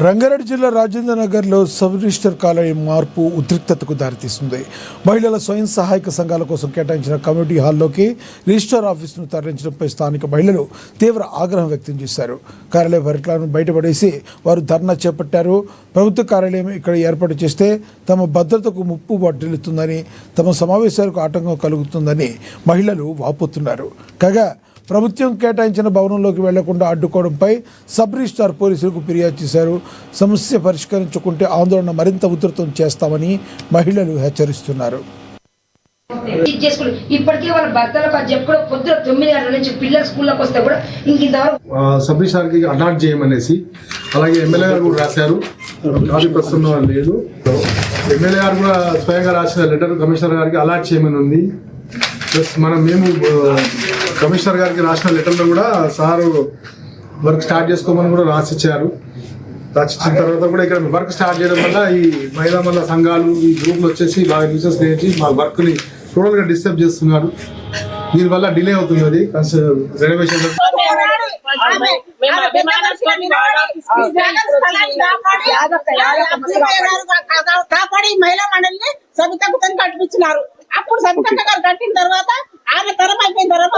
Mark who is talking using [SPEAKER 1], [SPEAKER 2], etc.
[SPEAKER 1] రంగారెడ్డి జిల్లా రాజేంద్ర నగర్లో sub register కాలేయం మార్పు ఉద్రిక్తతకు దారితీస్తుంది. మహిళల స్వయం సహాయక సంఘాల కోసం కేటాయించిన కమ్యూనిటీ హాల్లోకి రిజిస్టర్ ఆఫీసును తరలించడంపై స్థానిక మహిళలు తీవ్ర ఆగ్రహం వ్యక్తం చేశారు. కార్యాలయ పరికరాలను బయటపడేసి వారు ధర్నా చేపట్టారు. ప్రభుత్వ కార్యాలయం ఇక్కడ ఏర్పాటు చేస్తే తమ భద్రతకు ముప్పు వాటిల్లుతుందని, తమ సమావేశాలకు ఆటంకం కలుగుతుందని మహిళలు వాపోతున్నారు. కాగా ప్రభుత్వం కేటాయించిన భవనంలోకి వెళ్లకుండా అడ్డుకోవడంపై సబ్ రిజిస్ట్రార్ పోలీసులకు ఫిర్యాదు చేశారు. సమస్య పరిష్కరించుకుంటే ఆందోళన మరింత ఉధృతం చేస్తామని మహిళలు హెచ్చరిస్తున్నారు.
[SPEAKER 2] ఇప్పటికే వాళ్ళ భర్తలకు చెప్పుడు పొద్దున 9 గంటల నుంచి పిల్లలు స్కూల్లోకి వస్తే కూడా ఇంతవరకు
[SPEAKER 3] సబ్ రిజిస్ట్రార్కి అలాట్ చేయమనేసి, అలాగే ఎమ్మెల్యే గారు కూడా రాశారు. కాపీ ప్రస్తుతం లేదు. ఎమ్మెల్యే గారు కూడా స్వయంగా రాసిన లెటర్ కమిషనర్ గారికి అలాట్ చేయమని ఉంది. ప్లస్ మేము కమిషనర్ గారికి రాసిన లెటర్లో కూడా సారు వర్క్ స్టార్ట్ చేసుకోమని కూడా రాసిచ్చారు. రాసిచ్చిన తర్వాత కూడా ఇక్కడ వర్క్ స్టార్ట్ చేయడం వల్ల ఈ మహిళా మహిళా సంఘాలు, ఈ గ్రూపులు వచ్చేసి బాగా న్యూసెస్ చేసి మా వర్క్ని టోటల్గా డిస్టర్బ్ చేస్తున్నారు. దీనివల్ల డిలే అవుతుంది. అది రెనోవేషన్
[SPEAKER 4] కాపాడి మహిళా మండలిని సబితకు కట్టించినారు. అప్పుడు సబితక్క గారు కట్టిన తర్వాత ఆమె తరం అయిపోయిన తర్వాత